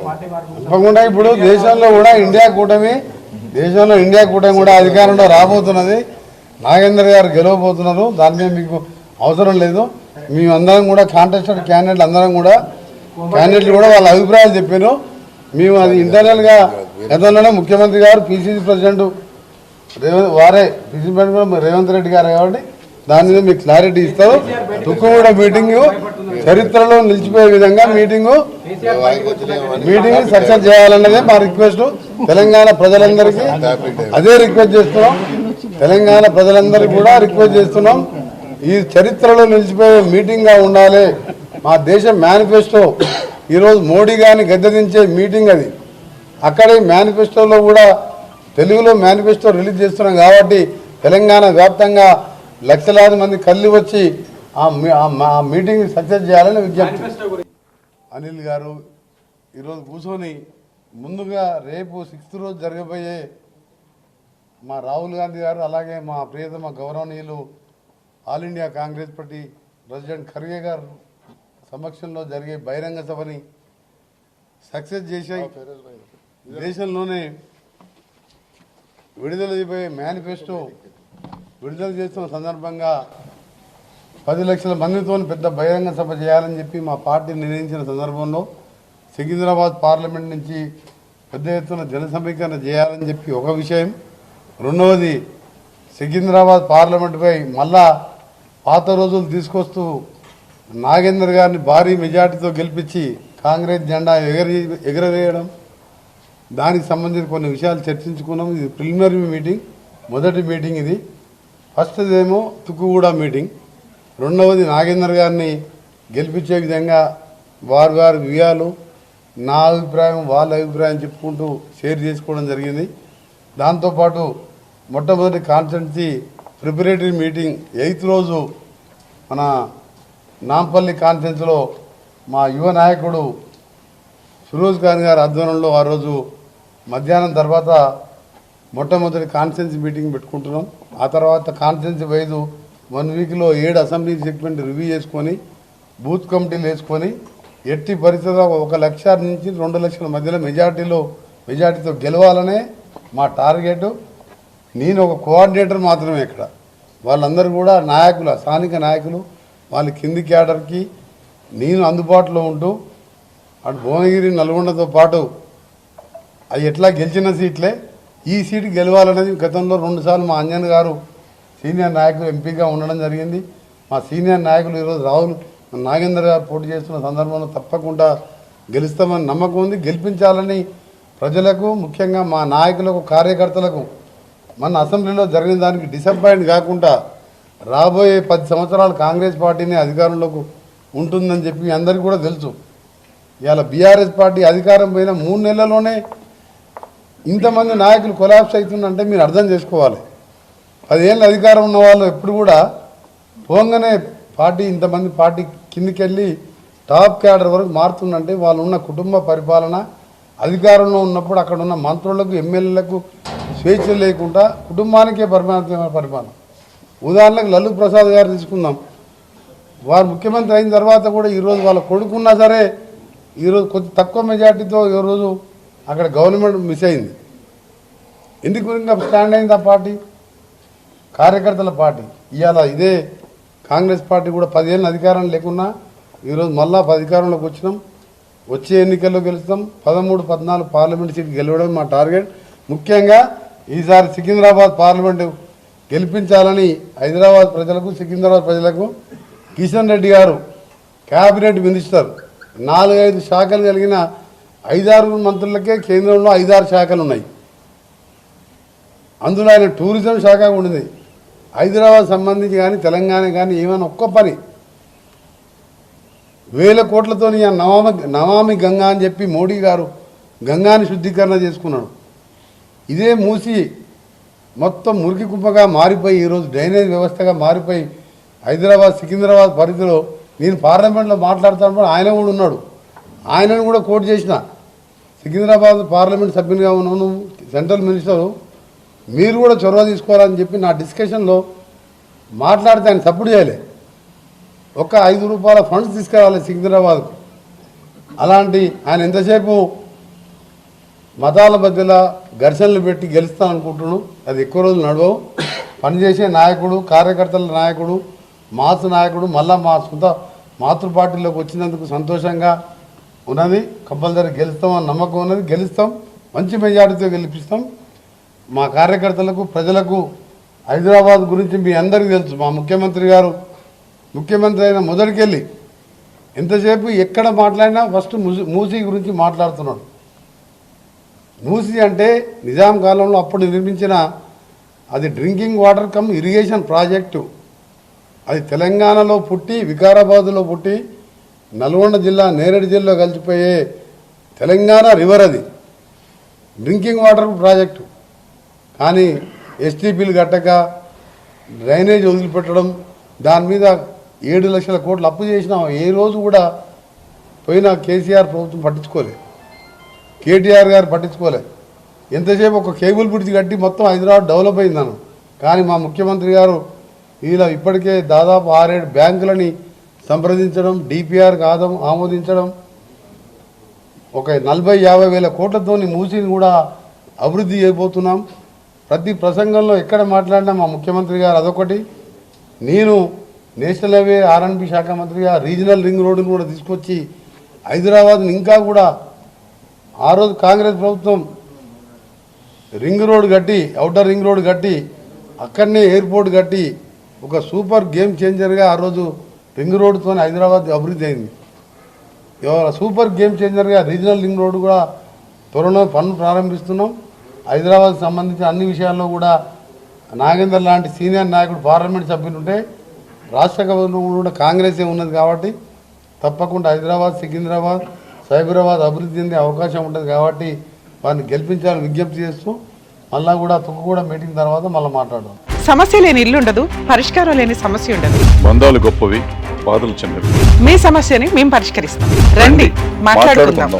తప్పకుండా ఇప్పుడు దేశంలో కూడా ఇండియా కూటమి కూడా అధికారంలో రాబోతున్నది. నాగేందర్ గారు గెలవబోతున్నారు. దాని మీద మీకు అవసరం లేదు. మేమందరం కూడా కాంటెస్టెడ్ క్యాండిడేట్లు అందరం కూడా క్యాండిడేట్లు కూడా వాళ్ళ అభిప్రాయాలు చెప్పారు. మేము అది ఇంటర్నల్గా గతంలోనే ముఖ్యమంత్రి గారు PCC president PCC president Revanth Reddy గారు కాబట్టి దాని మీద మీకు క్లారిటీ ఇస్తారు. తుక్కుగూడ మీటింగ్ చరిత్రలో నిలిచిపోయే విధంగా మీటింగ్ సక్సెస్ చేయాలన్నదే మా రిక్వెస్ట్. తెలంగాణ ప్రజలందరికీ అదే రిక్వెస్ట్ చేస్తున్నాం. తెలంగాణ ప్రజలందరికీ కూడా రిక్వెస్ట్ చేస్తున్నాం. ఈ చరిత్రలో నిలిచిపోయే మీటింగ్గా ఉండాలి. మా దేశ మేనిఫెస్టో ఈరోజు మోడీ గారిని గద్దెదించే మీటింగ్ అది. అక్కడే మేనిఫెస్టోలో కూడా తెలుగులో మేనిఫెస్టో రిలీజ్ చేస్తున్నాం కాబట్టి తెలంగాణ వ్యాప్తంగా లక్షలాది మంది కళ్ళు వచ్చి ఆ మీటింగ్ సక్సెస్ చేయాలని విజ్ఞప్తి. అనిల్ గారు ఈరోజు కూర్చొని ముందుగా రేపు 6th రోజు జరగబోయే మా రాహుల్ గాంధీ గారు అలాగే మా ప్రియతమ గౌరవనీయులు all India Congress party president Kharge గారు సమక్షంలో జరిగే బహిరంగ సభని సక్సెస్ చేసే దేశంలోనే విడుదల అయిపోయే మేనిఫెస్టో విడుదల చేస్తున్న సందర్భంగా 10 లక్షల మందితో పెద్ద బహిరంగ సభ చేయాలని చెప్పి మా పార్టీ నిర్ణయించిన సందర్భంలో సికింద్రాబాద్ పార్లమెంట్ నుంచి పెద్ద ఎత్తున జన సమీకరణ చేయాలని చెప్పి ఒక విషయం. రెండవది సికింద్రాబాద్ పార్లమెంటుపై మళ్ళా పాత రోజులు తీసుకొస్తూ నాగేందర్ గారిని భారీ మెజార్టీతో గెలిపించి కాంగ్రెస్ జెండా ఎగరవేయడం, దానికి సంబంధించిన కొన్ని విషయాలు చర్చించుకున్నాం. ఇది ప్రిలిమినరీ మీటింగ్, మొదటి మీటింగ్ ఇది. ఫస్ట్దేమో తుక్కుగూడ మీటింగ్, రెండవది నాగేందర్ గారిని గెలిపించే విధంగా వారి వ్యూహాలు, నా అభిప్రాయం వాళ్ళ అభిప్రాయం చెప్పుకుంటూ షేర్ చేసుకోవడం జరిగింది. దాంతోపాటు మొట్టమొదటి కాన్స్టిట్యున్సీ ప్రిపరేటరీ మీటింగ్ 8th రోజు మన నాంపల్లి కాన్ఫరెన్స్లో మా యువ నాయకుడు ఫిరోజ్ ఖాన్ గారి ఆధ్వర్యంలో ఆ రోజు మధ్యాహ్నం తర్వాత మొట్టమొదటి కాన్ఫరెన్స్ మీటింగ్ పెట్టుకుంటున్నాం. ఆ తర్వాత కాన్ఫరెన్స్ వైజ్ 1 వీక్లో 7 అసెంబ్లీ సెగ్మెంట్ రివ్యూ చేసుకొని బూత్ కమిటీలు వేసుకొని ఎట్టి పరిస్థితుల్లో 1 లక్ష నుంచి 2 లక్షల మధ్యలో మెజార్టీతో గెలవాలనే మా టార్గెట్. నేను ఒక కోఆర్డినేటర్ మాత్రమే ఇక్కడ. వాళ్ళందరూ కూడా నాయకులు, స్థానిక నాయకులు, వాళ్ళ కింది క్యాడర్కి నేను అందుబాటులో ఉంటూ అటు భువనగిరి నల్గొండతో పాటు అది ఎట్లా గెలిచిన సీట్లే ఈ సీటు గెలవాలనేది గతంలో 2 సార్లు మా అంజన్ గారు సీనియర్ నాయకులు ఎంపీగా ఉండడం జరిగింది. మా సీనియర్ నాయకులు ఈరోజు రాహుల్ నాగేందర్ గారు పోటీ చేస్తున్న సందర్భంలో తప్పకుండా గెలుస్తామని నమ్మకం ఉంది. గెలిపించాలని ప్రజలకు, ముఖ్యంగా మా నాయకులకు, కార్యకర్తలకు మన అసెంబ్లీలో జరిగిన దానికి డిసప్పాయింట్ కాకుండా రాబోయే 10 సంవత్సరాలు కాంగ్రెస్ పార్టీనే అధికారంలోకి ఉంటుందని చెప్పి అందరికీ కూడా తెలుసు. ఇవాళ బీఆర్ఎస్ పార్టీ అధికారం పోయిన 3 నెలల్లోనే ఇంతమంది నాయకులు కొలాప్స్ అవుతుందంటే మీరు అర్థం చేసుకోవాలి. 10 ఏళ్ళ అధికారం ఉన్న వాళ్ళు ఎప్పుడు కూడా పోగానే పార్టీ ఇంతమంది పార్టీ కిందికి వెళ్ళి టాప్ క్యాడర్ వరకు మారుతుందంటే వాళ్ళు ఉన్న కుటుంబ పరిపాలన, అధికారంలో ఉన్నప్పుడు అక్కడ ఉన్న మంత్రులకు, ఎమ్మెల్యేలకు స్వేచ్ఛ లేకుండా కుటుంబానికే పరిపాలన. ఉదాహరణకు లల్లు ప్రసాద్ గారు తీసుకుందాం. వారు ముఖ్యమంత్రి అయిన తర్వాత కూడా ఈరోజు వాళ్ళ కొడుకున్నా సరే ఈరోజు కొద్ది తక్కువ మెజార్టీతో ఈరోజు అక్కడ గవర్నమెంట్ మిస్ అయింది. ఎందుకు ఇంకా స్టాండ్ అయింది ఆ పార్టీ? కార్యకర్తల పార్టీ. ఇవాళ ఇదే కాంగ్రెస్ పార్టీ కూడా 10 ఏళ్ళ అధికారం లేకున్నా ఈరోజు మళ్ళా అధికారంలోకి వచ్చినాం. వచ్చే ఎన్నికల్లో గెలుస్తాం. 13, 14 పార్లమెంట్ సీట్లు గెలవడం మా టార్గెట్. ముఖ్యంగా ఈసారి సికింద్రాబాద్ పార్లమెంటు గెలిపించాలని హైదరాబాద్ ప్రజలకు, సికింద్రాబాద్ ప్రజలకు కిషన్ రెడ్డి గారు క్యాబినెట్ మినిస్టర్, 4-5 శాఖలు కలిగిన 5-6 మంత్రులకే కేంద్రంలో 5-6 శాఖలు ఉన్నాయి. అందులో ఆయన టూరిజం శాఖ ఉండింది. హైదరాబాద్ సంబంధించి కానీ తెలంగాణ కానీ ఏమైనా ఒక్క పని 1000 కోట్లతో నమామి గంగా అని చెప్పి మోడీ గారు గంగాని శుద్ధీకరణ చేసుకున్నాడు. ఇదే మూసి మొత్తం మురికి కుప్పగా మారిపోయి ఈరోజు డ్రైనేజ్ వ్యవస్థగా మారిపోయి హైదరాబాద్, సికింద్రాబాద్ పరిధిలో నేను పార్లమెంట్లో మాట్లాడుతాను, ఆయన కూడా ఉన్నాడు. ఆయనను కూడా కోట్ చేసిన. సికింద్రాబాద్ పార్లమెంట్ సభ్యునిగా ఉన్నాను, సెంట్రల్ మినిస్టరు, మీరు కూడా చొరవ తీసుకోవాలని చెప్పి నా డిస్కషన్లో మాట్లాడితే ఆయన సపోర్ట్ చేయలే. ఒక 5 రూపాయల ఫండ్స్ తీసుకురావాలి సికింద్రాబాద్కు. అలాంటి ఆయన ఎంతసేపు మతాల మధ్యలో ఘర్షణలు పెట్టి గెలుస్తాను అనుకుంటున్నాను. అది ఎక్కువ రోజులు నడవవు. పనిచేసే నాయకుడు, కార్యకర్తల నాయకుడు, మాస్ నాయకుడు, మళ్ళా మా సొంత మాతృ పార్టీలోకి వచ్చినందుకు సంతోషంగా ఉన్నది. కంపల్సరీ గెలుస్తామని నమ్మకం ఉన్నది. గెలుస్తాం, మంచి మెజారిటీతో గెలిపిస్తాం. మా కార్యకర్తలకు, ప్రజలకు హైదరాబాద్ గురించి మీ అందరికీ తెలుసు. మా ముఖ్యమంత్రి గారు ముఖ్యమంత్రి అయిన మొదటికెళ్ళి ఎంతసేపు ఎక్కడ మాట్లాడినా ఫస్ట్ మూసీ గురించి మాట్లాడుతున్నాడు. మూసీ అంటే నిజాం కాలంలో అప్పుడు నిర్మించిన అది drinking water come irrigation project. అది తెలంగాణలో పుట్టి, వికారాబాద్లో పుట్టి, నల్గొండ జిల్లా, నేరేడు జిల్లాలో కలిసిపోయే తెలంగాణ రివర్ అది డ్రింకింగ్ వాటర్ ప్రాజెక్టు. కానీ ఎస్టీపీలు కట్టక డ్రైనేజ్ వదిలిపెట్టడం, దాని మీద 7 లక్షల కోట్లు అప్పు చేసినా ఏ రోజు కూడా పోయినా కేసీఆర్ ప్రభుత్వం పట్టించుకోలేదు, కేటీఆర్ గారు పట్టించుకోలేదు. ఎంతసేపు ఒక కేబుల్ బ్రిడ్జ్ కట్టి మొత్తం హైదరాబాద్ డెవలప్ అయిందను. కానీ మా ముఖ్యమంత్రి గారు ఇలా ఇప్పటికే దాదాపు 6-7 బ్యాంకులని సంప్రదించడం, డిపిఆర్కి ఆమోదించడం, ఒక 40-50 వేల కోట్లతోని మూసిని కూడా అభివృద్ధి చేయబోతున్నాం. ప్రతి ప్రసంగంలో ఎక్కడ మాట్లాడినా మా ముఖ్యమంత్రి గారు అదొకటి. నేను నేషనల్ హైవే ఆర్ఎండ్బి శాఖ మంత్రిగా రీజనల్ రింగ్ రోడ్డును కూడా తీసుకొచ్చి హైదరాబాద్ని ఇంకా కూడా ఆ రోజు కాంగ్రెస్ ప్రభుత్వం రింగ్ రోడ్ కట్టి, అవుటర్ రింగ్ రోడ్ కట్టి, అక్కడనే ఎయిర్పోర్ట్ కట్టి ఒక సూపర్ గేమ్ చేంజర్గా ఆ రోజు రింగ్ రోడ్డుతో హైదరాబాద్ అభివృద్ధి అయింది. సూపర్ గేమ్ చేంజర్గా రీజనల్ రింగ్ రోడ్డు కూడా త్వరలో పనులు ప్రారంభిస్తున్నాం. హైదరాబాద్కి సంబంధించిన అన్ని విషయాల్లో కూడా నాగేందర్ లాంటి సీనియర్ నాయకుడు పార్లమెంట్ సభ్యులు ఉంటే, రాష్ట్ర గవర్నమెంట్ కూడా కాంగ్రెసే ఉన్నది కాబట్టి తప్పకుండా హైదరాబాద్, సికింద్రాబాద్, సైబరాబాద్ అభివృద్ధి చెందే అవకాశం ఉంటుంది. కాబట్టి వారిని గెలిపించాలని విజ్ఞప్తి చేస్తూ మళ్ళా కూడా తుక్కుగూడ మీటింగ్ తర్వాత మళ్ళీ మాట్లాడదాం. సమస్య లేని ఇల్లు ఉండదు, పరిష్కారం లేని సమస్య ఉండదు. బంధాలు గొప్పవి, బాధలు చిన్నవి. మీ సమస్యని మేము పరిష్కరిస్తాం. రండి, మాట్లాడుకుందాం.